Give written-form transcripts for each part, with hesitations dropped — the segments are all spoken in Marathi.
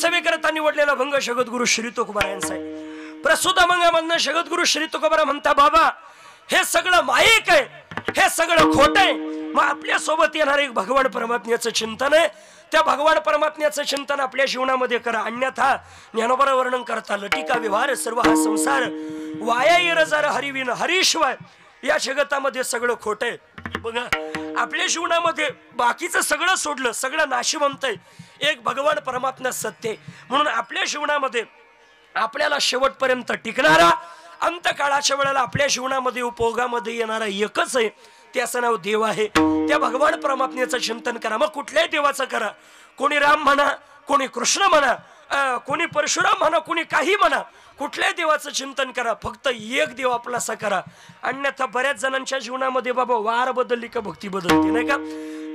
सेवेकरता निवडलेला भंग जगद्गुरु श्री तुकोबारायांचा आहे। प्रसूत अभंगामधनं जगद्गुरु श्री तुकोबारा म्हणता, बाबा हे सगळं माईक आहे, हे सगळं खोट आहे। मग आपल्या सोबत येणार एक भगवान परमात्म्याचं चिंतन आहे, त्या भगवान परमात्म्याचं चिंतन आपल्या जीवनामध्ये करा, अन्यथा ज्ञानोबा वर्णन करता लटिका व्यवहार सर्व हा संसार वाया येर जर हरिविन हरीशिवाय या जगतामध्ये सगळं खोट आहे। बघा आपल्या जीवनामध्ये बाकीचं सगळं सोडलं, सगळं नाशिवंत आहे, एक भगवान परमात्मा सत्य आहे। म्हणून आपल्या जीवनामध्ये आपल्याला शेवटपर्यंत टिकणारा, अंतकाळाच्या वेळेला आपल्या जीवनामध्ये उपयोगामध्ये येणारा एकच आहे, त्याचं नाव देव आहे। त्या भगवान परमात्म्याचं चिंतन करा। मग कुठल्याही देवाचं करा, कोणी राम म्हणा, कोणी कृष्ण म्हणा, कोणी परशुराम म्हणा, कोणी काही म्हणा, कुठल्याही देवाचं चिंतन करा, फक्त एक देव आपलासा करा। अन्यथा बऱ्याच जणांच्या जीवनामध्ये बाबा वार बदलली का भक्ती बदलते, नाही का?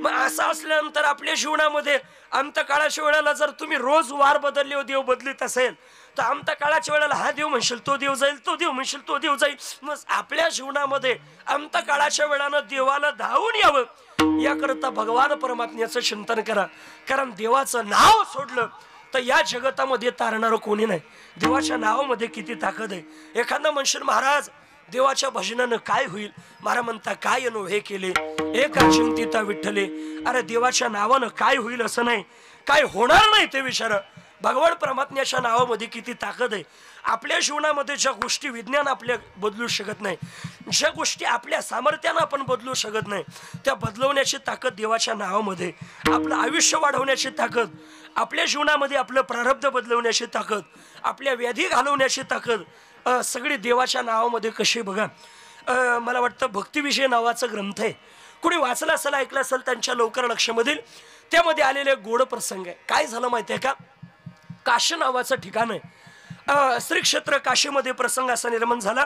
मग असं असल्यानंतर आपल्या जीवनामध्ये अंतकाळाच्या वेळेला जर तुम्ही रोज वार बदलले, देव बदलित असेल, तर अंतकाळाच्या वेळेला हा देव म्हणशील तो देव जाईल, तो देव म्हणशील तो देव जाईल। मग आपल्या जीवनामध्ये अंतकाळाच्या वेळानं देवाला धावून यावं याकरता भगवान परमात्म्याचं चिंतन करा। कारण देवाचं नाव सोडलं तर या जगतामध्ये तारणारं कोणी नाही। देवाच्या नावामध्ये किती ताकद आहे। एखादा म्हणशील महाराज देवाच्या भजनानं काय होईल, महाराज म्हणता काय नो हे केले एक चिंतिता विठ्ठले। अरे देवाच्या नावानं काय होईल असं नाही, काय होणार नाही ते विचारा। भगवान परमात्म्याच्या नावामध्ये किती ताकद आहे। आपल्या जीवनामध्ये ज्या गोष्टी विज्ञान आपल्या बदलू शकत नाही, ज्या गोष्टी आपल्या सामर्थ्यानं आपण बदलू शकत नाही, त्या बदलवण्याची ताकद देवाच्या नावामध्ये, आपलं आयुष्य वाढवण्याची ताकद, आपल्या जीवनामध्ये आपलं प्रारब्ध बदलवण्याची ताकद, आपल्या व्याधी घालवण्याची ताकद सगळी देवाच्या नावामध्ये कशी। बघा मला वाटतं भक्तिविषय नावाचा ग्रंथ आहे, कुणी वाचला असेल ऐकलं असेल त्यांच्या लवकर लक्षामध्ये, त्यामध्ये आलेले गोड प्रसंग आहे। काय झालं माहिती आहे का, काशी नावाचं ठिकाण आहे, श्री क्षेत्र काशीमध्ये प्रसंग असा निर्माण झाला।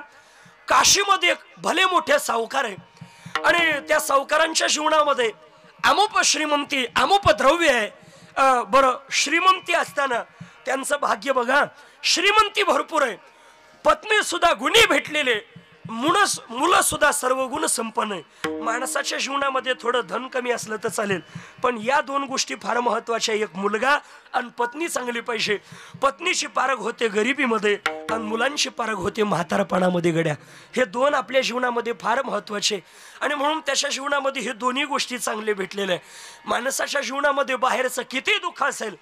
काशीमध्ये एक भले मोठे सावकार आहे आणि त्या सावकारांच्या जीवनामध्ये अमुप श्रीमंती अमुप द्रव्य आहे। बरं श्रीमंती असताना त्यांचं भाग्य बघा, श्रीमंती भरपूर आहे, पत्नी सुद्धा गुणी भेटलेले, मुलं सुद्धा सर्व गुण संपन्न आहे। माणसाच्या जीवनामध्ये थोडं धन कमी असलं तर चालेल, पण या दोन गोष्टी फार महत्वाच्या, एक मुलगा आणि पत्नी चांगली पाहिजे। पत्नीची पारख होते गरिबीमध्ये आणि मुलांची पारख होते म्हातारपणामध्ये गड्या, हे दोन आपल्या जीवनामध्ये फार महत्वाचे। आणि म्हणून त्याच्या जीवनामध्ये हे दोन्ही गोष्टी चांगले भेटलेले आहे। माणसाच्या जीवनामध्ये बाहेरचं किती दुःख असेल,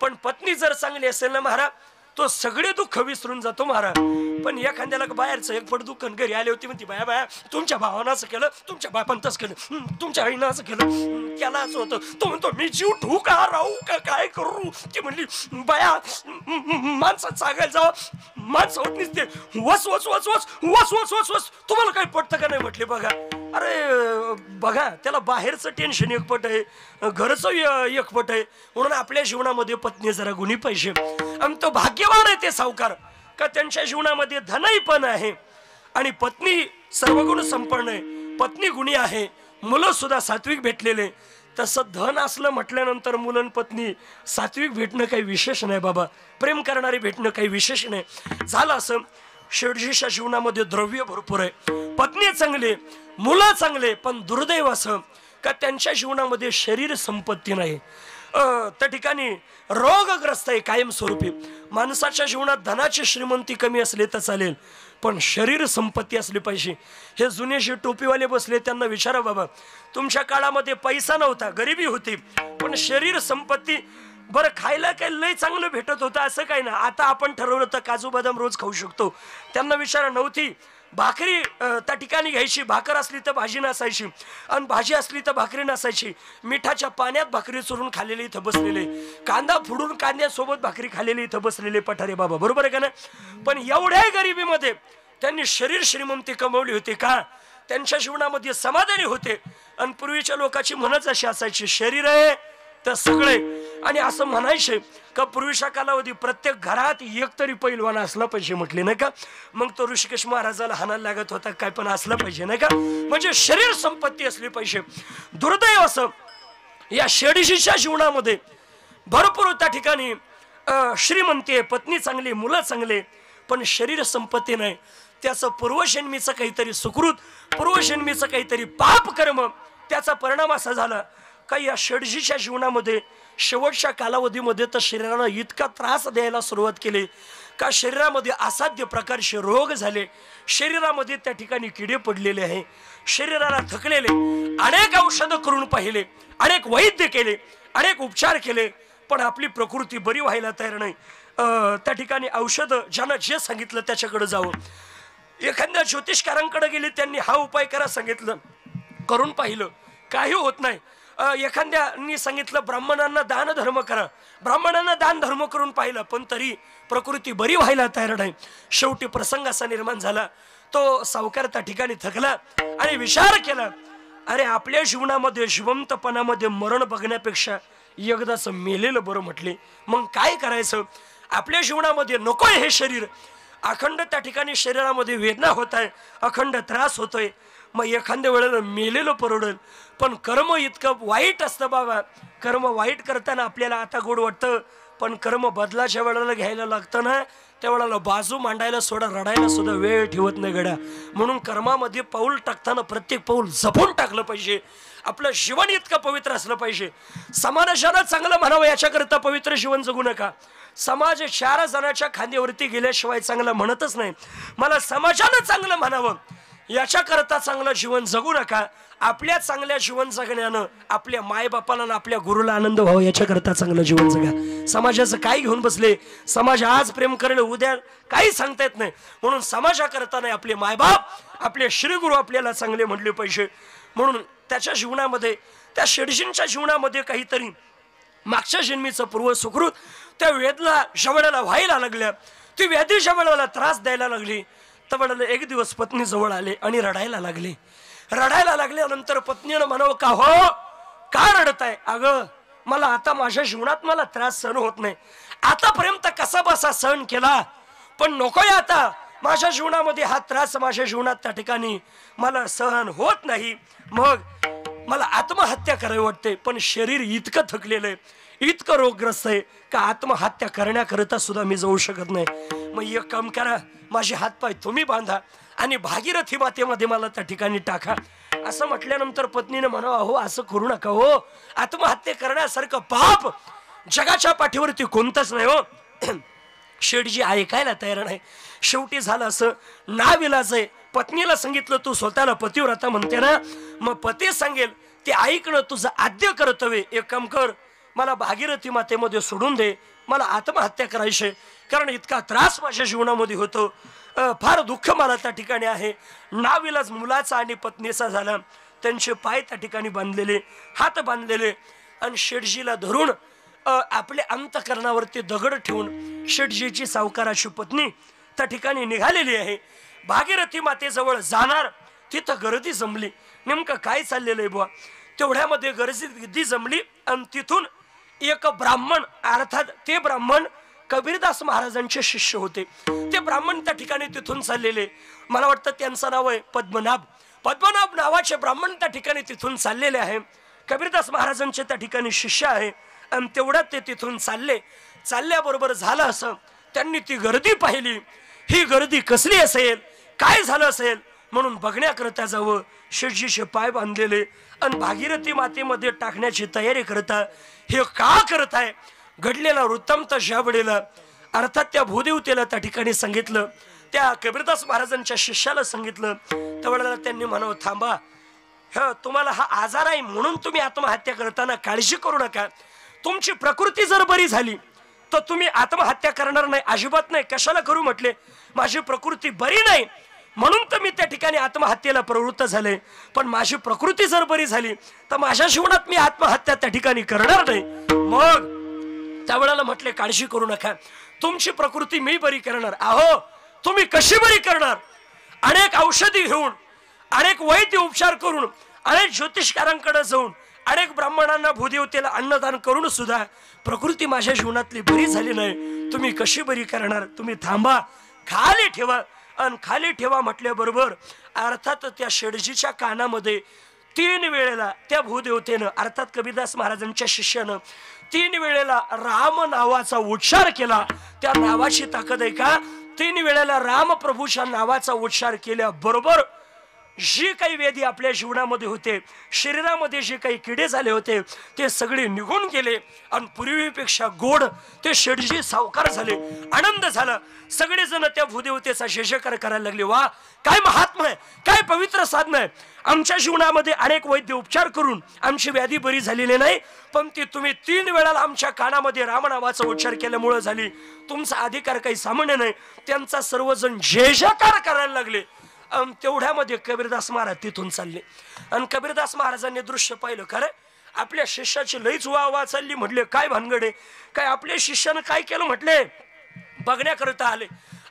पण पत्नी जर चांगली असेल ना महाराज, तो सगळे दुःख विसरून जातो महाराज। पण एखाद्याला बाहेरचं एक पड दुःख घरी आले होती म्हणती, बाया बाया तुमच्या भावानं असं केलं, तुमच्या बापानं तसं केलं, तुमच्या आईनं असं केलं, त्याला असं होतं, तो म्हणतो मी जीव ठेवू का राहू का काय करू। ती म्हणली बाया माणसात सांगायला जावं, माणसं होत नसते, वस वस वस वस वस वस वस वस, तुम्हाला काही पटतं का नाही म्हटले। बघा अरे बघा त्याला बाहेरचं टेन्शन एक पट आहे, घरचं एक पट आहे। म्हणून आपल्या जीवनामध्ये पत्नी जरा गुणी पाहिजे। आणि तो भाग्यवान आहे ते सावकार का त्यांच्या जीवनामध्ये धनही पण आहे आणि पत्नी सर्वगुण संपन्न आहे, पत्नी गुणी आहे, मुलं सुद्धा सात्विक भेटलेले। तसं धन असलं म्हटल्यानंतर मुलं पत्नी सात्विक भेटणं काही विशेष नाही बाबा, प्रेम करणारे भेटणं काही विशेष नाही। झालं असं शेठजीच्या जीवनामध्ये द्रव्य भरपूर आहे, पत्नी चांगले, मुलं चांगले, पण दुर्दैव असं का त्यांच्या जीवनामध्ये शरीर संपत्ती नाही। त्या ठिकाणी रोगग्रस्त आहे कायमस्वरूपी। माणसाच्या जीवनात धनाची श्रीमंती कमी असली तर चालेल, पण शरीर संपत्ती असली पाहिजे। हे जुने जे टोपीवाले बसले त्यांना विचारा, बाबा तुमच्या काळामध्ये पैसा नव्हता, गरिबी होती, पण शरीर संपत्ती, बरं खायला काही लय चांगलं भेटत होतं असं काही ना। आता आपण ठरवलं तर काजू बदाम रोज खाऊ शकतो, त्यांना विचारा नव्हती। भाकरी त्या ठिकाणी घ्यायची, भाकर असली तर भाजी नसायची आणि भाजी असली तर भाकरी नसायची। मिठाच्या पाण्यात भाकरी चुरून खाल्लेले इथं बसलेले, कांदा फोडून कांद्यासोबत भाकरी खाल्लेली इथं बसलेले पठारे बाबा, बरोबर आहे का नाही? पण एवढ्या गरिबीमध्ये त्यांनी शरीर श्रीमंती कमवली होती का, त्यांच्या जीवनामध्ये समाधानी होते। आणि पूर्वीच्या लोकांची म्हणच अशी असायची, शरीर आहे तर सगळे। आणि असं म्हणायचे का पूर्वीच्या कालावधी प्रत्येक घरात एक तरी पैलवान असला पाहिजे म्हटले नाही का। मग तो ऋषिकेश महाराजाला हाणायला लागत होता, काय पण असलं पाहिजे नाही का, म्हणजे शरीर संपत्ती असली पाहिजे। दुर्दैव असं या शेडीशीच्या जीवनामध्ये भरपूर त्या ठिकाणी श्रीमंती आहे, पत्नी चांगली, मुलं चांगले, पण शरीर संपत्ती नाही। त्याचं पूर्वजन्मीचं काहीतरी सुकृत, पूर्वजन्मीचं काहीतरी पाप कर्म, त्याचा परिणाम असा झाला का या षडजीच्या जीवनामध्ये शेवटच्या कालावधीमध्ये तर शरीराला इतका त्रास द्यायला सुरुवात केली का शरीरामध्ये असाध्य प्रकारचे रोग झाले, शरीरामध्ये त्या ठिकाणी किडे पडलेले आहे, शरीराला थकलेले, अनेक औषधं करून पाहिले, अनेक वैद्य केले, अनेक उपचार केले, पण आपली प्रकृती बरी व्हायला तयार नाही. त्या ठिकाणी औषध ज्यानं जे सांगितलं त्याच्याकडे जावं. एखाद्या ज्योतिषकारांकडे गेले, त्यांनी हा उपाय करा सांगितलं, करून पाहिलं, काही होत नाही. एखाद्यानी सांगितलं ब्राह्मणांना दान धर्म करा, ब्राह्मणांना दान धर्म करून पाहिलं, पण तरी प्रकृती बरी व्हायला तयार नाही. शेवटी प्रसंग असा निर्माण झाला, तो सावकार त्या ठिकाणी थकला आणि विचार केला, अरे आपल्या जीवनामध्ये जिवंतपणामध्ये मरण बघण्यापेक्षा एकदाच मेलेलं बरं म्हटले. मग काय करायचं? आपल्या जीवनामध्ये नकोय हे शरीर, अखंड त्या ठिकाणी शरीरामध्ये वेदना होत आहे, अखंड त्रास होतोय, मग एखाद्या वेळेला मेलेलं परवडेल. पण कर्म इतकं वाईट असतं बाबा, कर्म वाईट करताना आपल्याला आता गोड वाटतं, पण कर्म बदलाच्या वेळेला घ्यायला लागतं ना, त्यावेळेला बाजू मांडायला सोडा, रडायला सुद्धा वेळ ठेवत नाही गड्या. म्हणून कर्मामध्ये पाऊल टाकताना प्रत्येक पाऊल जपून टाकलं पाहिजे. आपलं जीवन इतकं पवित्र असलं पाहिजे. समाजाला चांगलं म्हणावं याच्याकरता पवित्र जीवन जगू नका. समाज 4 जणांच्या खांद्यावरती गेल्याशिवाय चांगलं म्हणतच नाही. मला समाजानं चांगलं म्हणावं याच्याकरता चांगलं जीवन जगू नका. आपल्या चांगल्या जीवन जगण्यानं आपल्या मायबापाला आणि आपल्या गुरुला आनंद व्हावा याच्याकरता चांगलं जीवन जगा. समाजाचं काय घेऊन बसले, समाज आज प्रेम करेल उद्या काही सांगता येत नाही. म्हणून समाजाकरता नाही, आपले मायबाप आपले श्रीगुरु आपल्याला चांगले म्हणले पाहिजे. म्हणून त्याच्या जीवनामध्ये, त्या शेडजींच्या जीवनामध्ये काहीतरी मागच्या जन्मीचं पूर्व सुकृत त्या वेदला जवळाला व्हायला लागल्या. ती व्याधी जवळाला त्रास द्यायला लागली. तर एक दिवस पत्नी जवळ आले आणि रडायला लागले. रडायला लागल्यानंतर पत्नीनं म्हणावं, का हो का रडताय? अगं मला आता माझ्या जीवनात मला त्रास सहन होत नाही. आतापर्यंत कसा बसा सहन केला, पण नकोय आता माझ्या जीवनामध्ये हा त्रास, माझ्या जीवनात त्या ठिकाणी मला सहन होत नाही. मग मला आत्महत्या करावी वाटते, पण शरीर इतकं थकलेलं आहे, इतकं रोगग्रस्त आहे का आत्महत्या करण्याकरता सुद्धा मी जाऊ शकत नाही. मग एक काम करा, माझे हातपाय तुम्ही बांधा आणि भागीरथी मातेमध्ये मला त्या ठिकाणी टाका. असं म्हटल्यानंतर पत्नीने म्हणावं, हो असं करू नका हो, आत्महत्या करण्यासारखं पाप जगाच्या पाठीवरती कोणतंच नाही हो. शेठजी ऐकायला तयार नाही. शेवटी झालं असं, नाविलाज आहे. पत्नीला सांगितलं, तू स्वतःला पतिव्रता म्हणते ना, मग पती सांगेल ते ऐकणं तुझं आद्य कर्तव्य. एक काम कर, मला भागीरथी मातेमध्ये सोडून दे, मला आत्महत्या करायची, कारण इतका त्रास माझ्या जीवनामध्ये होतो, फार दुःख मला त्या ठिकाणी आहे. नाविलाज मुलाचा आणि पत्नीचा झाला. त्यांचे पाय त्या ठिकाणी बांधलेले, हात बांधलेले, आणि शेठजीला धरून आपल्या अंतकरणावरती दगड ठेवून शेठजीची सावकाराची पत्नी त्या ठिकाणी निघालेली आहे. भागीरथी मातेजवळ जाणार, तिथं गर्दी जमली. नेमकं काय चाललेलं आहे बुवा, तेवढ्यामध्ये गर्दी जमली आणि तिथून एक ब्राह्मण, अर्थात ते ब्राह्मण कबीरदास महाराजांचे शिष्य होते. ते ब्राह्मण त्या ठिकाणी तिथून चाललेले. मला वाटतं त्यांचं नाव आहे पद्मनाभ. पद्मनाभ नावाचे ब्राह्मण त्या ठिकाणी तिथून चाललेले आहे. कबीरदास महाराजांचे त्या ठिकाणी शिष्य आहे. आणि तेवढ्यात ते तिथून चालल्याबरोबर झालं असं, त्यांनी ती गर्दी पाहिली. ही गर्दी कसली असेल, काय झालं असेल म्हणून बघण्याकरता जावं. शेठजीचे पाय बांधलेले आणि भागीरथी मातेमध्ये टाकण्याची तयारी करता. हे का करताय? घडलेला वृत्तांत ज्यावेळेला अर्थात त्या भूदेवतेला त्या ठिकाणी सांगितलं, त्या कबीरदास महाराजांच्या शिष्याला सांगितलं, त्यावेळेला त्यांनी म्हणावं, थांबा, तुम्हाला हा आजार आहे म्हणून तुम्ही आत्महत्या करताना काळजी करू नका. तुमची प्रकृती जर बरी झाली तर तुम्ही आत्महत्या करणार नाही, अजिबात नाही. कशाला करू म्हटले, माझी प्रकृती बरी नाही म्हणून तर मी त्या ठिकाणी आत्महत्येला प्रवृत्त झाले. पण माझी प्रकृती जर बरी झाली तर माझ्या जीवनात मी आत्महत्या त्या ठिकाणी करणार नाही. मग त्यावेळेला म्हटले, काळजी करू नका, तुमची प्रकृती मी बरी करणार. अहो तुम्ही कशी बरी करणार? अनेक औषधी घेऊन, अनेक वैद्य उपचार करून, अनेक ज्योतिषकारांकडे जाऊन, अनेक ब्राह्मणांना भूदेवतेला अन्नदान करून सुद्धा प्रकृती माझ्या जीवनातली बरी झाली नाही. तुम्ही कशी बरी करणार? तुम्ही थांबा, खाली ठेवा. आणि खाली ठेवा म्हटल्याबरोबर अर्थात त्या शेठजीच्या कानामध्ये 3 वेळेला त्या भूदेवतेनं, अर्थात कबीरदास महाराजांच्या शिष्यानं 3 वेळेला राम नावाचा उच्चार केला. त्या नावाची ताकद आहे का? 3 वेळेला राम प्रभूच्या नावाचा उच्चार केल्याबरोबर जी काही व्याधी आपल्या जीवनामध्ये होते, शरीरामध्ये जे काही किडे झाले होते ते सगळे निघून गेले आणि पूर्वीपेक्षा गोड ते शेठजी सावकार झाले, आनंद झाला. सगळेजण त्या भूदेवतेचा जयजयकार करायला लागले. वा, काय महात्मा आहे, काय पवित्र साधना आहे. आमच्या जीवनामध्ये अनेक वैद्य उपचार करून आमची व्याधी बरी झालेली नाही, पण ती तुम्ही 3 वेळा आमच्या कानामध्ये रामनावाचा उच्चार केल्यामुळे झाली. तुमचा अधिकार काही सामान्य नाही. त्यांचा सर्वजण जयजयकार करायला लागले. तेवढ्यामध्ये कबीरदास महाराज तिथून चालले आणि कबीरदास महाराजांनी दृश्य पाहिलं. खरं आपल्या शिष्याची लईच वाह चालली. म्हटले काय भानगडे, काय आपल्या शिष्यानं काय केलं म्हटले, बघण्याकरता आले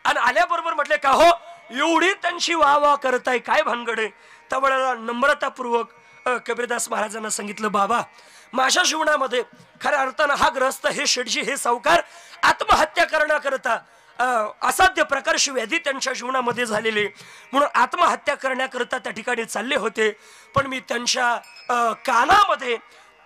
आणि आल्याबरोबर म्हटले का हो एवढी त्यांची वाह करताय, काय भानगडे. त्यावेळेला नम्रतापूर्वक कबीरदास महाराजांना सांगितलं, बाबा माझ्या जीवनामध्ये खऱ्या अर्थानं हा ग्रस्त, हे शेठजी, हे सावकार आत्महत्या करण्याकरता असाध्य प्रकारची व्याधी त्यांच्या जीवनामध्ये झालेली, म्हणून आत्महत्या करण्याकरता त्या ठिकाणी चालले होते. पण मी त्यांच्या कानामध्ये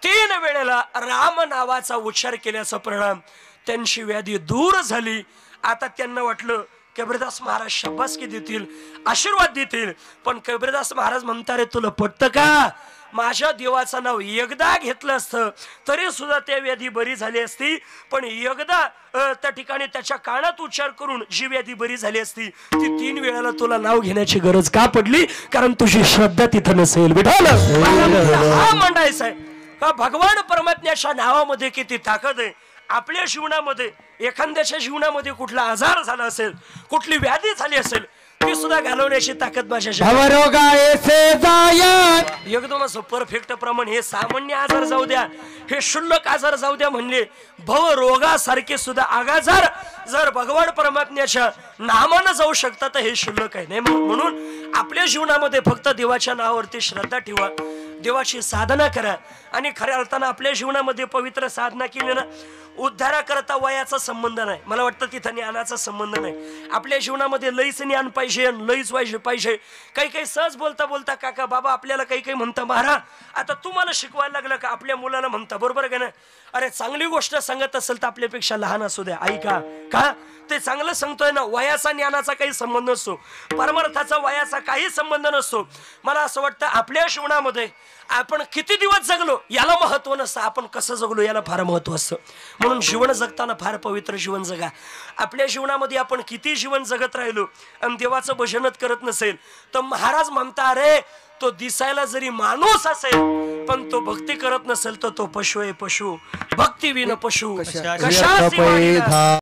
3 वेळेला राम नावाचा उच्चार केल्याचा परिणाम त्यांची व्याधी दूर झाली. आता त्यांना वाटलं कबीरदास महाराज शाबासकी देतील, आशीर्वाद देतील. पण कबीरदास महाराज म्हणतात, रे तुला पटतं का, माझ्या देवाचं नाव एकदा घेतलं असतं तरी सुद्धा त्या व्याधी बरी झाली असती, पण एकदा त्या ठिकाणी त्याच्या कानात उच्चार करून जी व्याधी बरी झाली असती ती 3 वेळाला तुला नाव घेण्याची गरज का पडली, कारण तुझी श्रद्धा तिथं नसेल. विठाल हा मांडायचा आहे का भगवान परमात्म्याच्या नावामध्ये किती ताकद आहे. आपल्या जीवनामध्ये एखाद्याच्या जीवनामध्ये कुठला आजार झाला असेल, कुठली व्याधी झाली असेल, ती सुद्धा घालवण्याची ताकद माझ्या एकदमच परफेक्ट प्रमाण. हे सामान्य आजार जाऊ द्या, हे क्षुल्लक आजार जाऊ द्या, म्हणले भव रोगासारखे सुद्धा आगाजार जर भगवान परमात्म्याच्या नामानं जाऊ शकतात तर हे क्षुल्लक आहे. नाही म्हणून आपल्या जीवनामध्ये फक्त देवाच्या नावावरती श्रद्धा ठेवा, देवाची साधना करा. आणि खऱ्या अर्थानं आपल्या जीवनामध्ये पवित्र साधना केली ना, उद्धाराकरता वयाचा संबंध नाही, मला वाटतं तिथं ज्ञानाचा संबंध नाही. आपल्या जीवनामध्ये लईच ज्ञान पाहिजे, लईच पाहिजे. काही काही सहज बोलता बोलता काका बाबा आपल्याला काही काही म्हणता, महाराज आता तुम्हाला शिकवायला लागलं का, आपल्या मुलाला म्हणता, बरोबर का नाही. अरे चांगली गोष्ट सांगत असेल तर आपल्यापेक्षा लहान असू द्या, ऐका का ते चांगलं सांगतोय ना. वयाचा ज्ञानाचा काही संबंध नसतो, परमार्थाचा वयाचा काही संबंध नसतो. मला असं वाटतं आपल्या जीवनामध्ये आपण किती दिवस जगलो याला महत्व नसतं, आपण कसं जगलो याला फार महत्व असतं. म्हणून जीवन जगताना फार पवित्र जीवन जगा. आपल्या जीवनामध्ये आपण किती जीवन जगत राहिलो आणि देवाचं भजनच करत नसेल तर महाराज म्हणता, अरे तो दिसायला जरी माणूस असेल पण तो भक्ती करत नसेल तर तो पशु आहे. पशु भक्ती विन पशु कशाची